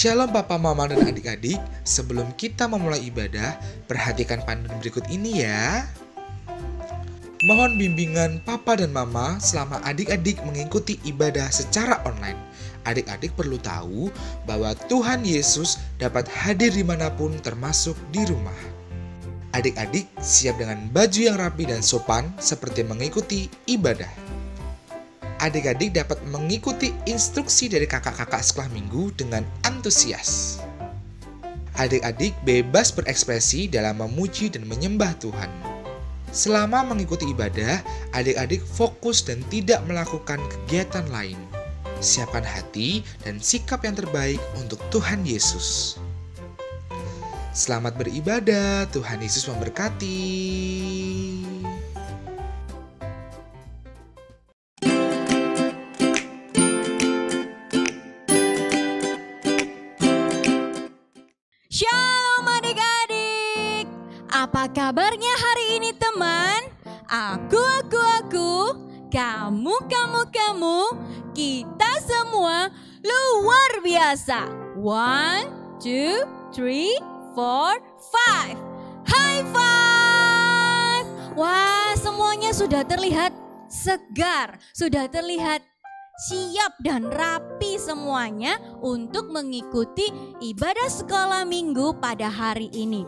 Shalom Papa, Mama, dan adik-adik. Sebelum kita memulai ibadah, perhatikan panduan berikut ini ya. Mohon bimbingan Papa dan Mama selama adik-adik mengikuti ibadah secara online. Adik-adik perlu tahu bahwa Tuhan Yesus dapat hadir dimanapun termasuk di rumah. Adik-adik siap dengan baju yang rapi dan sopan seperti mengikuti ibadah. Adik-adik dapat mengikuti instruksi dari kakak-kakak sekolah minggu dengan antusias. Adik-adik bebas berekspresi dalam memuji dan menyembah Tuhan. Selama mengikuti ibadah, adik-adik fokus dan tidak melakukan kegiatan lain. Siapkan hati dan sikap yang terbaik untuk Tuhan Yesus. Selamat beribadah, Tuhan Yesus memberkati. Shalom adik-adik, apa kabarnya hari ini teman? Aku, kamu, kita semua luar biasa. 1, 2, 3, 4, 5. High five! Wah, semuanya sudah terlihat segar, sudah terlihat siap dan rapi semuanya untuk mengikuti ibadah sekolah minggu pada hari ini.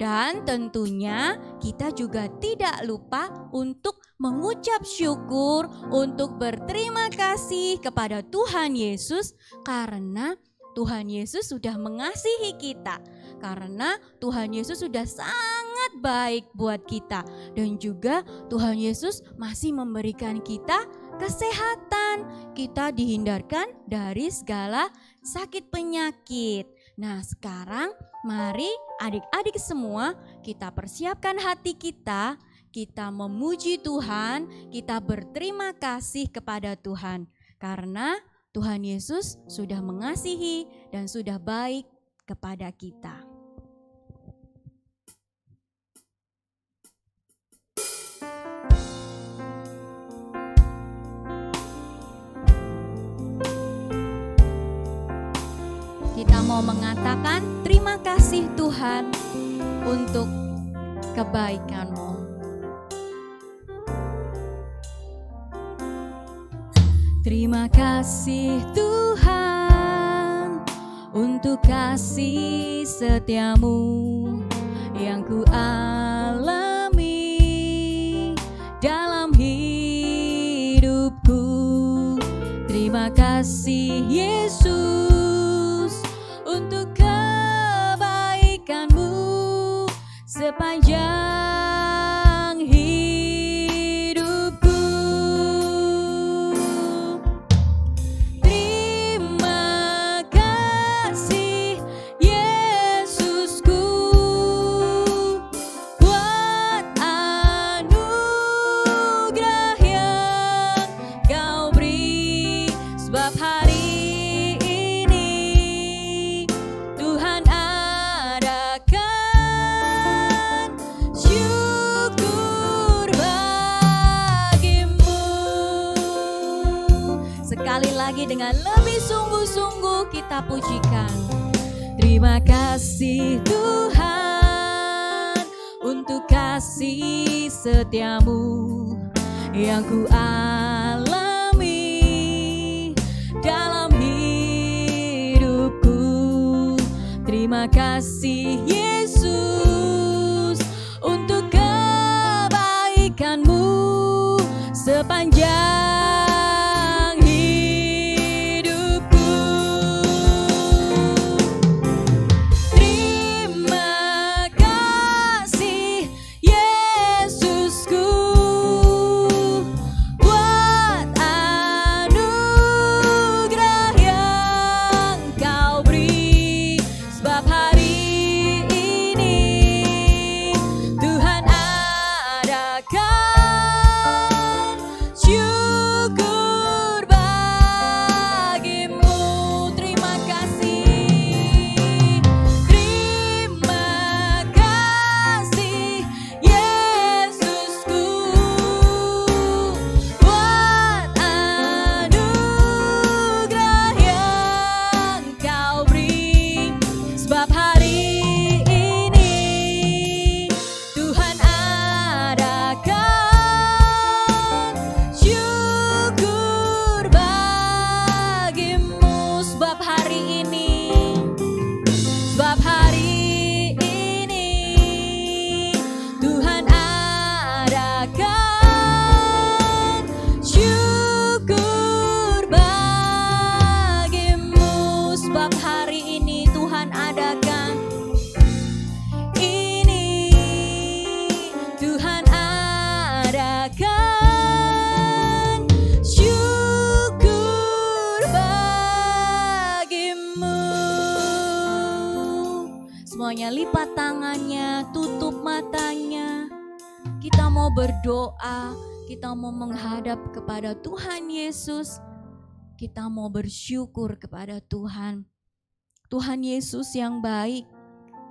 Dan tentunya kita juga tidak lupa untuk mengucap syukur, untuk berterima kasih kepada Tuhan Yesus karena Tuhan Yesus sudah mengasihi kita. Karena Tuhan Yesus sudah sangat baik buat kita. Dan juga Tuhan Yesus masih memberikan kita kesehatan, kita dihindarkan dari segala sakit penyakit. Nah, sekarang mari adik-adik semua kita persiapkan hati kita memuji Tuhan, kita berterima kasih kepada Tuhan. Karena Tuhan Yesus sudah mengasihi dan sudah baik kepada kita. Kita mau mengatakan terima kasih Tuhan untuk kebaikan-Mu. Terima kasih Tuhan untuk kasih setia-Mu yang ku alami dalam hidupku. Terima kasih Yesus untuk kebaikan-Mu sepanjang hidupku. Terima kasih Yesusku buat anugerah yang Kau beri, sebab hari sekali lagi dengan lebih sungguh-sungguh kita pujikan. Terima kasih Tuhan untuk kasih setia-Mu yang ku alami dalam hidupku. Terima kasih Yesus untuk kebaikan-Mu sepanjang you semuanya lipat tangannya, tutup matanya. Kita mau berdoa, kita mau menghadap kepada Tuhan Yesus. Kita mau bersyukur kepada Tuhan. Tuhan Yesus yang baik,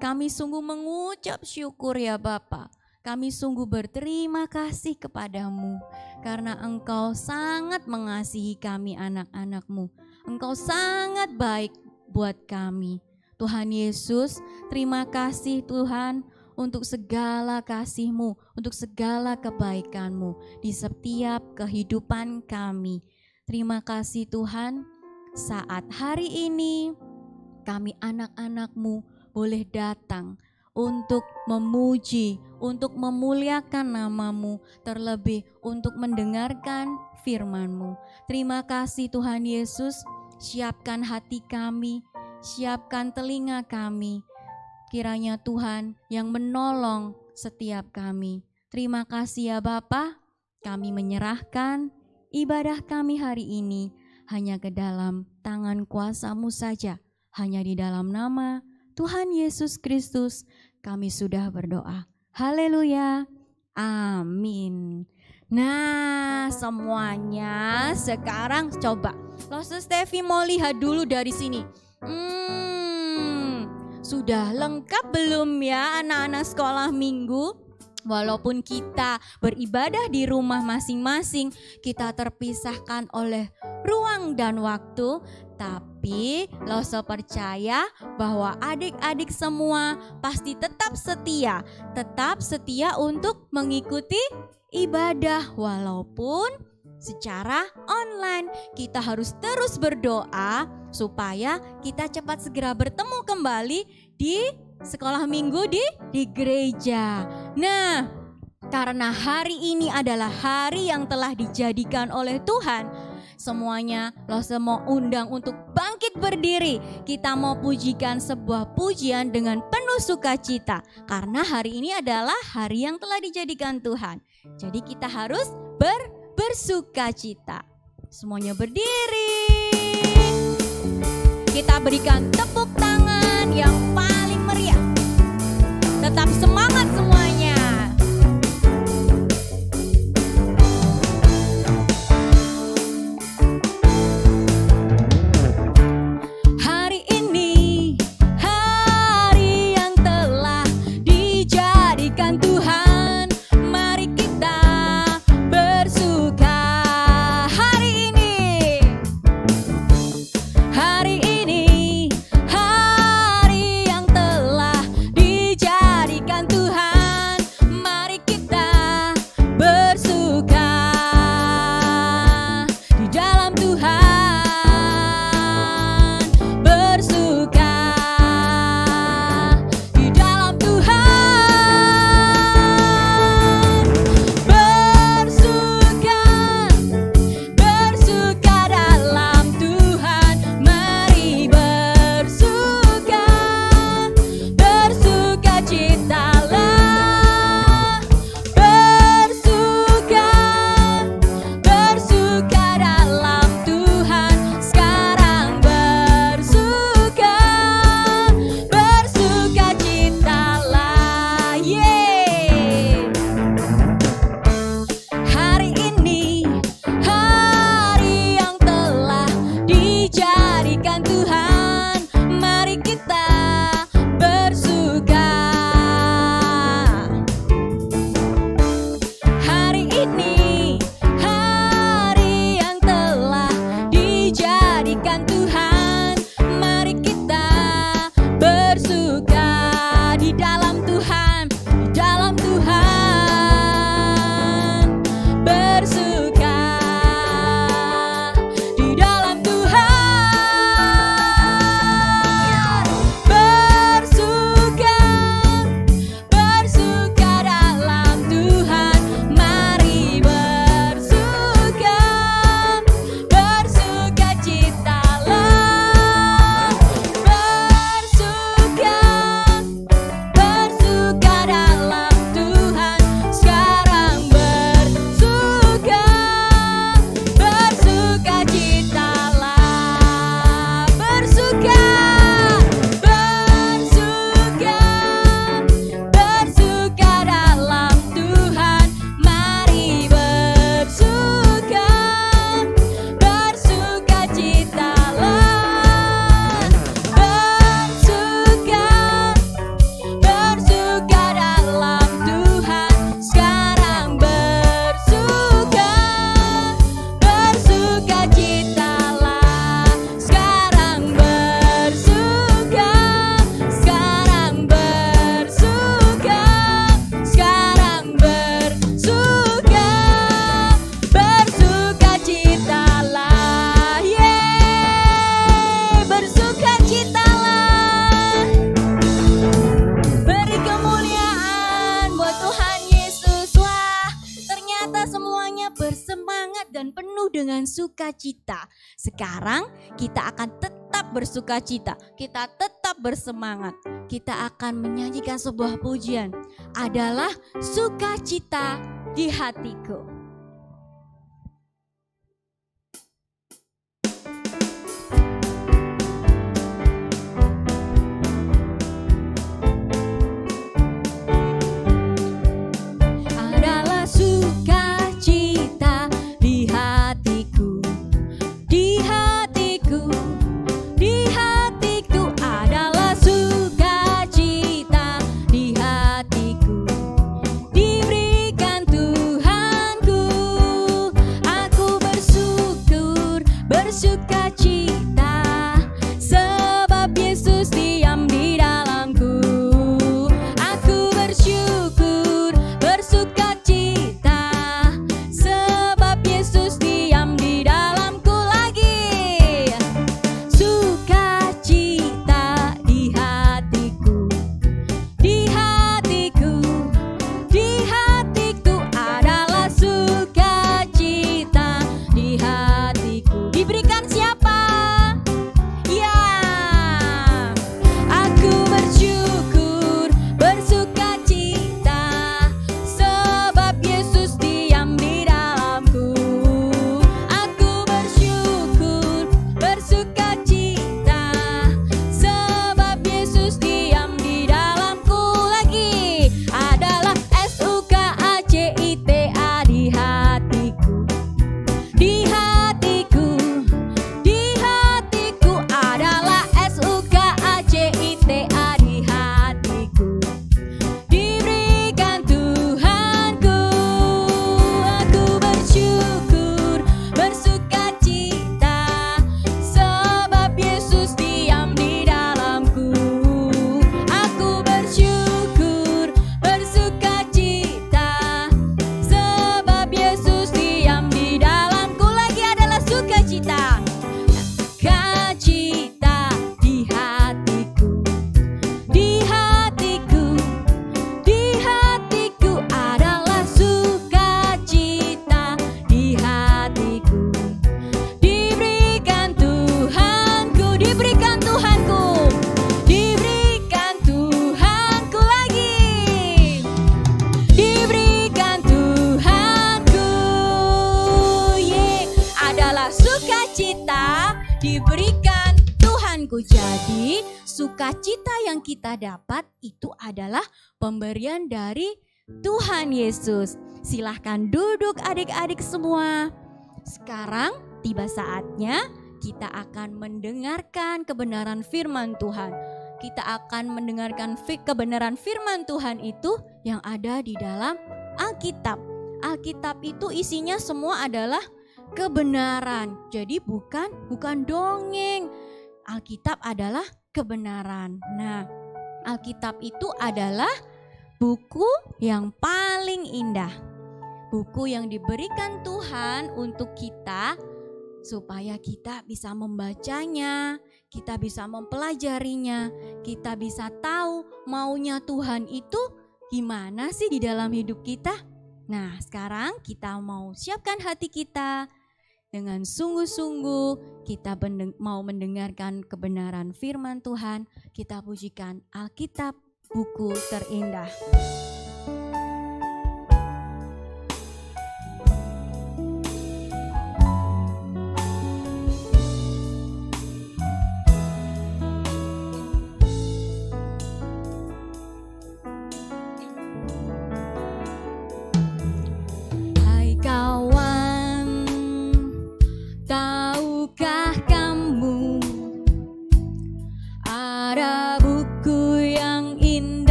kami sungguh mengucap syukur ya Bapa. Kami sungguh berterima kasih kepadamu karena Engkau sangat mengasihi kami anak-anak-Mu. Engkau sangat baik buat kami. Tuhan Yesus, terima kasih Tuhan untuk segala kasih-Mu, untuk segala kebaikan-Mu di setiap kehidupan kami. Terima kasih Tuhan, saat hari ini kami anak-anak-Mu boleh datang untuk memuji, untuk memuliakan nama-Mu, terlebih untuk mendengarkan firman-Mu. Terima kasih Tuhan Yesus, siapkan hati kami, siapkan telinga kami. Kiranya Tuhan yang menolong setiap kami. Terima kasih ya Bapa, kami menyerahkan ibadah kami hari ini hanya ke dalam tangan kuasa-Mu saja. Hanya di dalam nama Tuhan Yesus Kristus kami sudah berdoa. Haleluya. Amin. Nah, semuanya sekarang coba Lost Steffi mau lihat dulu dari sini. Sudah lengkap belum ya anak-anak sekolah minggu? Walaupun kita beribadah di rumah masing-masing, kita terpisahkan oleh ruang dan waktu, tapi Loso percaya bahwa adik-adik semua pasti tetap setia untuk mengikuti ibadah walaupun secara online. Kita harus terus berdoa supaya kita cepat segera bertemu kembali di sekolah minggu di gereja. Nah, karena hari ini adalah hari yang telah dijadikan oleh Tuhan, semuanya Loso mau undang untuk bangkit berdiri. Kita mau pujikan sebuah pujian dengan penuh sukacita karena hari ini adalah hari yang telah dijadikan Tuhan. Jadi kita harus bersukacita. Semuanya berdiri. Kita berikan tepuk tangan yang paling meriah. Tetap semangat semuanya. Hari ini hari yang telah dijadikan Tuhan. Mari kita bersuka. Hari ini hari yang telah dijadikan Tuhan. semuanya bersemangat dan penuh dengan sukacita. Sekarang kita akan tetap bersukacita, kita tetap bersemangat. Kita akan menyanyikan sebuah pujian, adalah sukacita di hatiku. Diberikan Tuhanku. Jadi sukacita yang kita dapat itu adalah pemberian dari Tuhan Yesus. Silahkan duduk adik-adik semua. Sekarang tiba saatnya kita akan mendengarkan kebenaran firman Tuhan. Kita akan mendengarkan kebenaran firman Tuhan itu yang ada di dalam Alkitab. Alkitab itu isinya semua adalah kebenaran. Jadi bukan dongeng. Alkitab adalah kebenaran. Nah, Alkitab itu adalah buku yang paling indah. Buku yang diberikan Tuhan untuk kita supaya kita bisa membacanya, kita bisa mempelajarinya, kita bisa tahu maunya Tuhan itu gimana sih di dalam hidup kita. Nah, sekarang kita mau siapkan hati kita dengan sungguh-sungguh, kita mau mendengarkan kebenaran firman Tuhan. Kita pujikan Alkitab, buku terindah.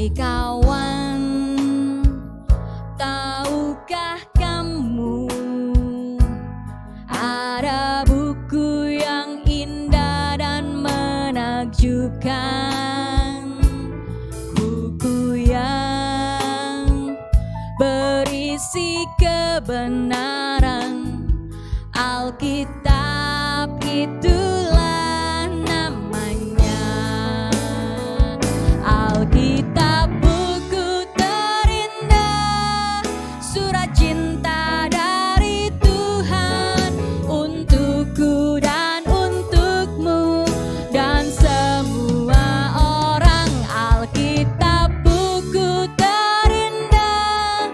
Hai kawan, tahukah kamu ada buku yang indah dan menakjubkan, buku yang berisi kebenaran, Alkitab itulah namanya. Alkitab buku terindah, surat cinta dari Tuhan untukku dan untukmu dan semua orang. Alkitab buku terindah,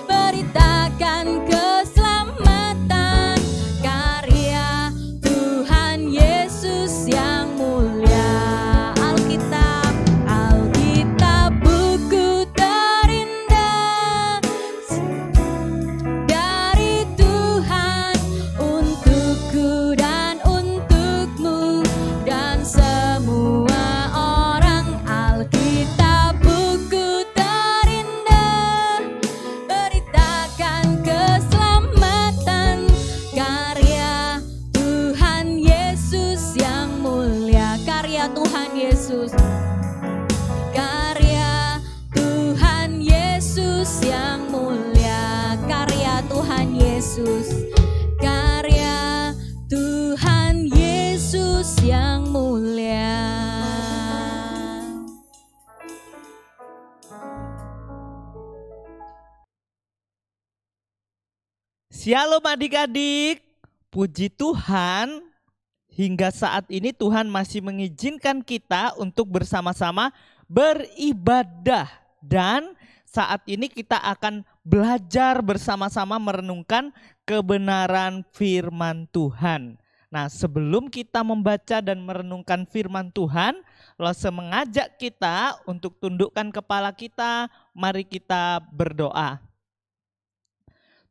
beritakan keselamatan, karya Tuhan Yesus yang mulia. Alkitab buku terindah dari Tuhan untukku dan untukmu dan semua orang. Alkitab buku terindah, beritakan keselamatan, karya Tuhan Yesus yang mulia. Karya Tuhan Yesus, karya Tuhan Yesus yang mulia. Karya Tuhan Yesus, karya Tuhan Yesus yang mulia. Shalom adik-adik, puji Tuhan, hingga saat ini Tuhan masih mengizinkan kita untuk bersama-sama beribadah. Dan saat ini kita akan belajar bersama-sama merenungkan kebenaran firman Tuhan. Nah, sebelum kita membaca dan merenungkan firman Tuhan, Lose mengajak kita untuk tundukkan kepala kita, mari kita berdoa.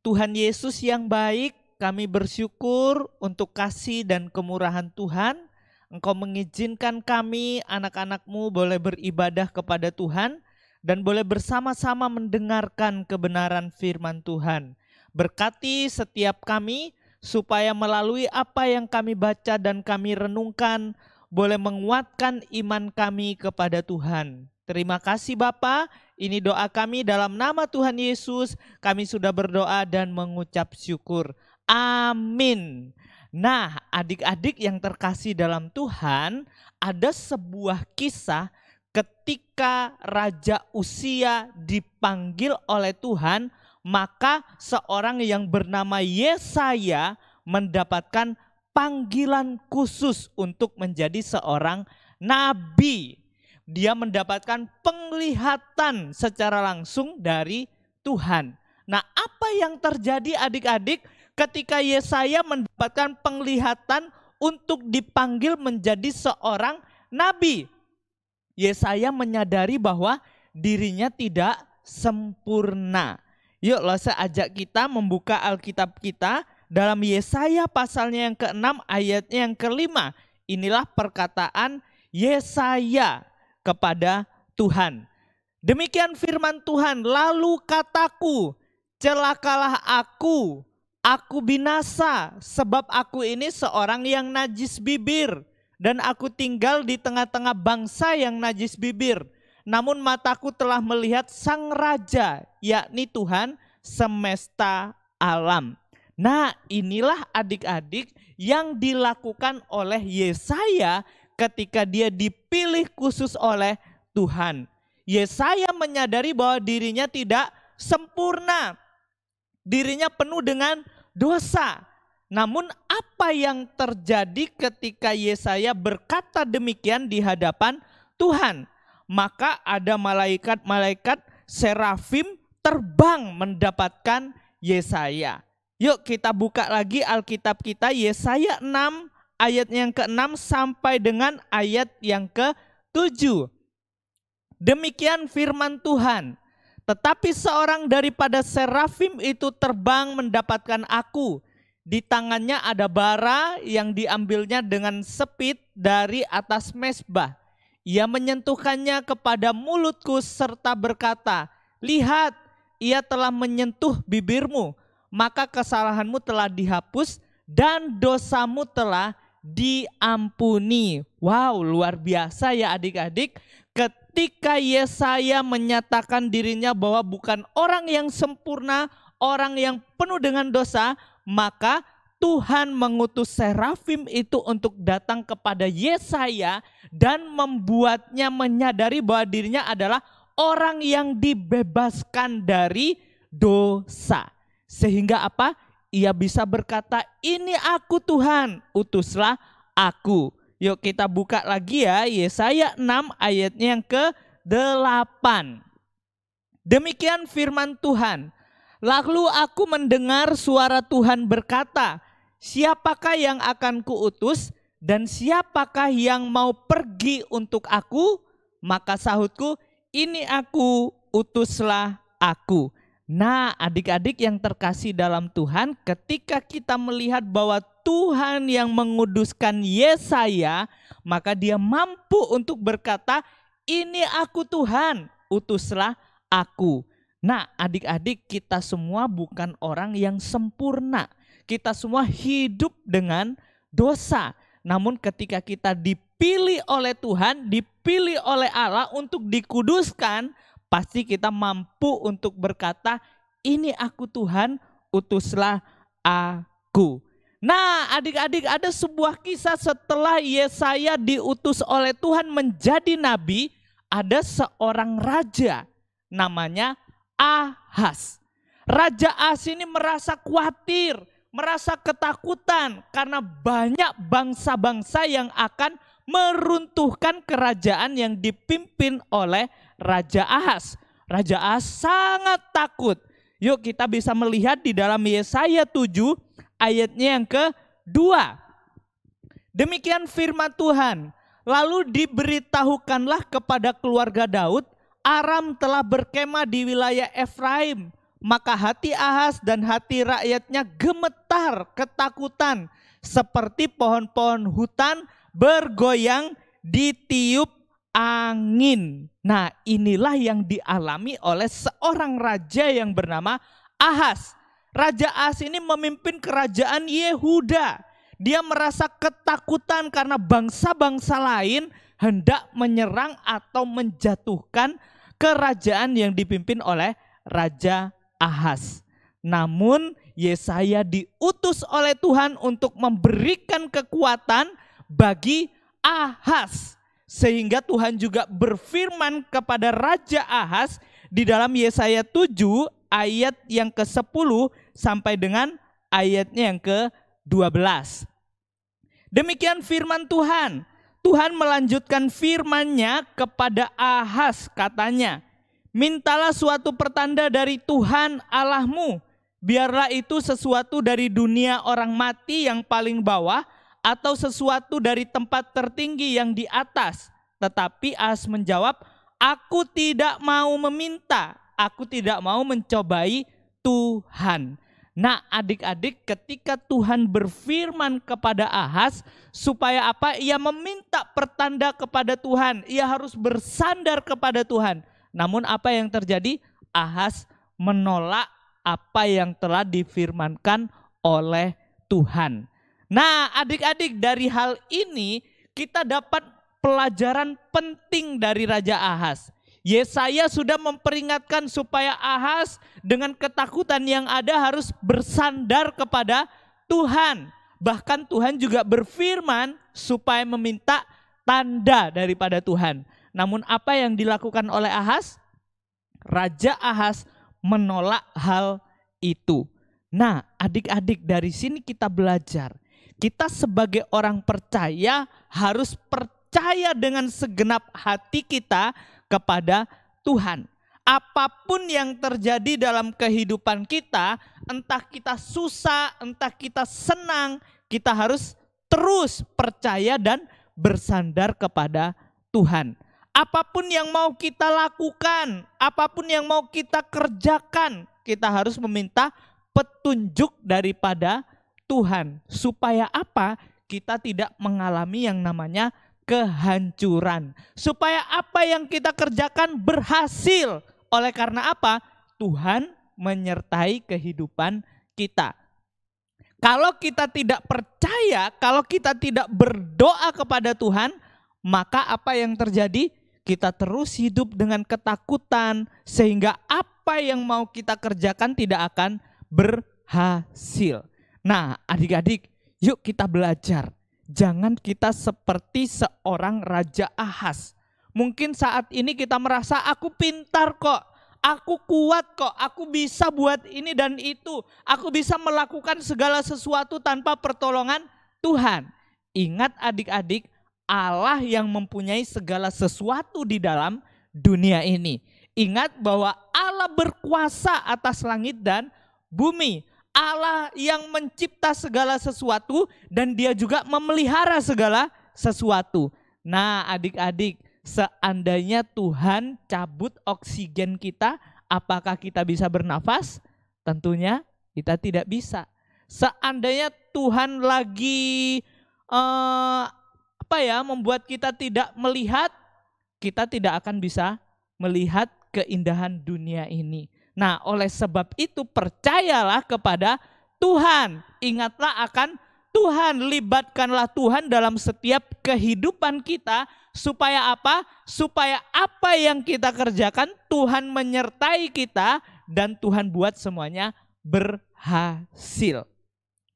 Tuhan Yesus yang baik, kami bersyukur untuk kasih dan kemurahan Tuhan. Engkau mengizinkan kami, anak-anak-Mu, boleh beribadah kepada Tuhan dan boleh bersama-sama mendengarkan kebenaran firman Tuhan. Berkati setiap kami supaya melalui apa yang kami baca dan kami renungkan boleh menguatkan iman kami kepada Tuhan. Terima kasih Bapa, ini doa kami dalam nama Tuhan Yesus. Kami sudah berdoa dan mengucap syukur. Amin. Nah, adik-adik yang terkasih dalam Tuhan, ada sebuah kisah ketika Raja Uzia dipanggil oleh Tuhan, maka seorang yang bernama Yesaya mendapatkan panggilan khusus untuk menjadi seorang nabi. Dia mendapatkan penglihatan secara langsung dari Tuhan. Nah, apa yang terjadi adik-adik ketika Yesaya mendapatkan penglihatan untuk dipanggil menjadi seorang nabi? Yesaya menyadari bahwa dirinya tidak sempurna. Yuk, saya ajak kita membuka Alkitab kita dalam Yesaya pasalnya yang ke-6 ayatnya yang ke-5. Inilah perkataan Yesaya kepada Tuhan. Demikian firman Tuhan, lalu kataku, celakalah aku binasa, sebab aku ini seorang yang najis bibir, dan aku tinggal di tengah-tengah bangsa yang najis bibir. Namun mataku telah melihat Sang Raja, yakni Tuhan semesta alam. Nah, inilah adik-adik yang dilakukan oleh Yesaya ketika dia dipilih khusus oleh Tuhan. Yesaya menyadari bahwa dirinya tidak sempurna. Dirinya penuh dengan dosa. Namun apa yang terjadi ketika Yesaya berkata demikian di hadapan Tuhan? Maka ada malaikat-malaikat serafim terbang mendapatkan Yesaya. Yuk kita buka lagi Alkitab kita, Yesaya 6 ayat yang ke-6 sampai dengan ayat yang ke-7. Demikian firman Tuhan. Tetapi seorang daripada serafim itu terbang mendapatkan aku. Di tangannya ada bara yang diambilnya dengan sepit dari atas mezbah. Ia menyentuhkannya kepada mulutku serta berkata, lihat, ia telah menyentuh bibirmu, maka kesalahanmu telah dihapus dan dosamu telah diampuni. Wow, luar biasa ya adik-adik. Ketika Yesaya menyatakan dirinya bahwa bukan orang yang sempurna, orang yang penuh dengan dosa, maka Tuhan mengutus serafim itu untuk datang kepada Yesaya dan membuatnya menyadari bahwa dirinya adalah orang yang dibebaskan dari dosa. Sehingga apa? Ia bisa berkata, ini aku Tuhan, utuslah aku. Yuk kita buka lagi ya, Yesaya 6 ayatnya yang ke-8. Demikian firman Tuhan. Lalu aku mendengar suara Tuhan berkata, siapakah yang akan kuutus dan siapakah yang mau pergi untuk aku? Maka sahutku, ini aku, utuslah aku. Nah, adik-adik yang terkasih dalam Tuhan, ketika kita melihat bahwa Tuhan yang menguduskan Yesaya, maka dia mampu untuk berkata, ini aku Tuhan, utuslah aku. Nah, adik-adik, kita semua bukan orang yang sempurna. Kita semua hidup dengan dosa. Namun ketika kita dipilih oleh Tuhan, dipilih oleh Allah untuk dikuduskan, pasti kita mampu untuk berkata, ini aku Tuhan, utuslah aku. Nah, adik-adik, ada sebuah kisah setelah Yesaya diutus oleh Tuhan menjadi nabi, ada seorang raja namanya Ahaz. Raja Ahaz ini merasa khawatir, merasa ketakutan karena banyak bangsa-bangsa yang akan meruntuhkan kerajaan yang dipimpin oleh Raja Ahaz. Raja Ahaz sangat takut. Yuk kita bisa melihat di dalam Yesaya 7 ayatnya yang ke-2. Demikian firman Tuhan. Lalu diberitahukanlah kepada keluarga Daud, Aram telah berkemah di wilayah Efraim. Maka hati Ahaz dan hati rakyatnya gemetar ketakutan, seperti pohon-pohon hutan bergoyang ditiup angin. Nah, inilah yang dialami oleh seorang raja yang bernama Ahaz. Raja Ahaz ini memimpin kerajaan Yehuda. Dia merasa ketakutan karena bangsa-bangsa lain hendak menyerang atau menjatuhkan kerajaan yang dipimpin oleh Raja Ahaz. Namun Yesaya diutus oleh Tuhan untuk memberikan kekuatan bagi Ahaz. Sehingga Tuhan juga berfirman kepada Raja Ahaz di dalam Yesaya 7 ayat yang ke-10 sampai dengan ayatnya yang ke-12. Demikian firman Tuhan. Tuhan melanjutkan firman-Nya kepada Ahaz, katanya, mintalah suatu pertanda dari Tuhan Allahmu, biarlah itu sesuatu dari dunia orang mati yang paling bawah, atau sesuatu dari tempat tertinggi yang di atas. Tetapi Ahaz menjawab, aku tidak mau meminta, aku tidak mau mencobai Tuhan. Nah, adik-adik, ketika Tuhan berfirman kepada Ahaz supaya apa? Ia meminta pertanda kepada Tuhan. Ia harus bersandar kepada Tuhan. Namun apa yang terjadi? Ahaz menolak apa yang telah difirmankan oleh Tuhan. Nah, adik-adik, dari hal ini kita dapat pelajaran penting dari Raja Ahaz. Yesaya sudah memperingatkan supaya Ahaz dengan ketakutan yang ada harus bersandar kepada Tuhan. Bahkan Tuhan juga berfirman supaya meminta tanda daripada Tuhan. Namun apa yang dilakukan oleh Ahaz? Raja Ahaz menolak hal itu. Nah, adik-adik, dari sini kita belajar. Kita sebagai orang percaya harus percaya dengan segenap hati kita kepada Tuhan. Apapun yang terjadi dalam kehidupan kita, entah kita susah, entah kita senang, kita harus terus percaya dan bersandar kepada Tuhan. Apapun yang mau kita lakukan, apapun yang mau kita kerjakan, kita harus meminta petunjuk daripada Tuhan. Supaya apa? Kita tidak mengalami yang namanya kehancuran. Supaya apa yang kita kerjakan berhasil. Oleh karena apa? Tuhan menyertai kehidupan kita. Kalau kita tidak percaya, kalau kita tidak berdoa kepada Tuhan, maka apa yang terjadi? Kita terus hidup dengan ketakutan sehingga apa yang mau kita kerjakan tidak akan berhasil. Nah, adik-adik, yuk kita belajar. Jangan kita seperti seorang Raja Ahas. Mungkin saat ini kita merasa aku pintar kok. Aku kuat kok, aku bisa buat ini dan itu. Aku bisa melakukan segala sesuatu tanpa pertolongan Tuhan. Ingat adik-adik, Allah yang mempunyai segala sesuatu di dalam dunia ini. Ingat bahwa Allah berkuasa atas langit dan bumi. Allah yang mencipta segala sesuatu dan Dia juga memelihara segala sesuatu. Nah adik-adik, seandainya Tuhan cabut oksigen kita, apakah kita bisa bernafas? Tentunya kita tidak bisa. Seandainya Tuhan lagi membuat kita tidak melihat, kita tidak akan bisa melihat keindahan dunia ini. Nah, oleh sebab itu percayalah kepada Tuhan. Ingatlah akan Tuhan, libatkanlah Tuhan dalam setiap kehidupan kita. Supaya apa? Supaya apa yang kita kerjakan Tuhan menyertai kita dan Tuhan buat semuanya berhasil.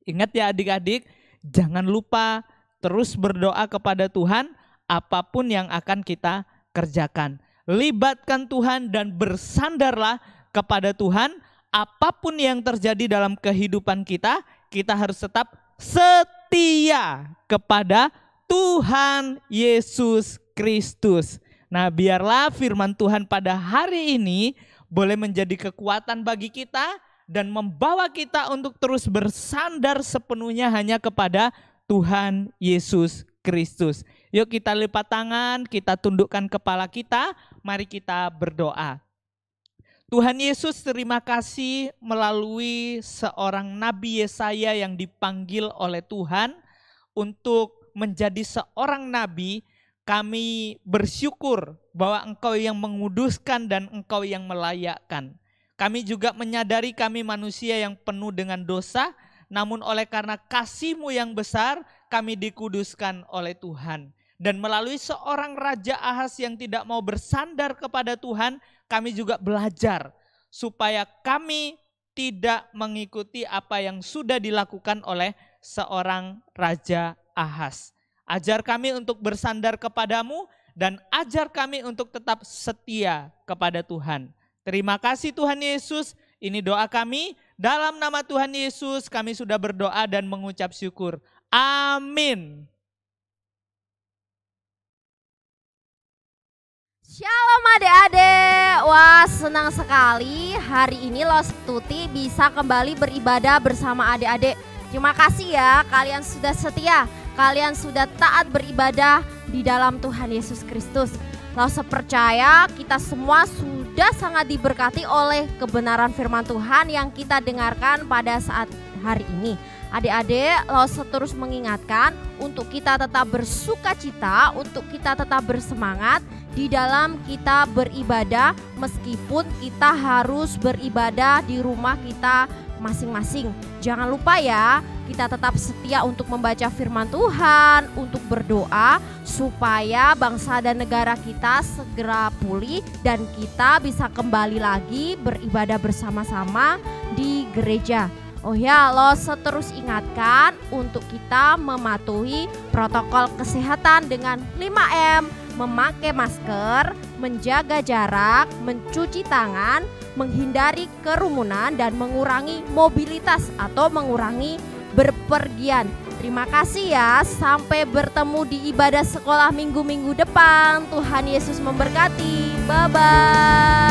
Ingat ya adik-adik, jangan lupa terus berdoa kepada Tuhan apapun yang akan kita kerjakan. Libatkan Tuhan dan bersandarlah kepada Tuhan. Apapun yang terjadi dalam kehidupan kita, kita harus tetap setia kepada Tuhan Yesus Kristus. Nah, biarlah firman Tuhan pada hari ini boleh menjadi kekuatan bagi kita dan membawa kita untuk terus bersandar sepenuhnya hanya kepada Tuhan Yesus Kristus. Yuk kita lipat tangan, kita tundukkan kepala kita, mari kita berdoa. Tuhan Yesus, terima kasih melalui seorang Nabi Yesaya yang dipanggil oleh Tuhan untuk menjadi seorang nabi. Kami bersyukur bahwa Engkau yang menguduskan dan Engkau yang melayakkan. Kami juga menyadari kami manusia yang penuh dengan dosa, namun oleh karena kasih-Mu yang besar, kami dikuduskan oleh Tuhan. Dan melalui seorang Raja Ahas yang tidak mau bersandar kepada Tuhan, kami juga belajar supaya kami tidak mengikuti apa yang sudah dilakukan oleh seorang Raja Ahas. Ajar kami untuk bersandar kepadamu dan ajar kami untuk tetap setia kepada Tuhan. Terima kasih Tuhan Yesus, ini doa kami. Dalam nama Tuhan Yesus kami sudah berdoa dan mengucap syukur. Amin. Shalom adik-adik, wah senang sekali hari ini Los Tuti bisa kembali beribadah bersama adik-adik. Terima kasih ya, kalian sudah setia, kalian sudah taat beribadah di dalam Tuhan Yesus Kristus. Los percaya kita semua sudah sangat diberkati oleh kebenaran firman Tuhan yang kita dengarkan pada saat hari ini. Adik-adik, Los terus mengingatkan untuk kita tetap bersuka cita, untuk kita tetap bersemangat di dalam kita beribadah, meskipun kita harus beribadah di rumah kita masing-masing. Jangan lupa ya, kita tetap setia untuk membaca firman Tuhan, untuk berdoa supaya bangsa dan negara kita segera pulih dan kita bisa kembali lagi beribadah bersama-sama di gereja. Oh ya, Los terus ingatkan untuk kita mematuhi protokol kesehatan dengan 5M, memakai masker, menjaga jarak, mencuci tangan, menghindari kerumunan dan mengurangi mobilitas atau mengurangi berpergian. Terima kasih ya, sampai bertemu di ibadah sekolah minggu-minggu depan. Tuhan Yesus memberkati. Bye-bye.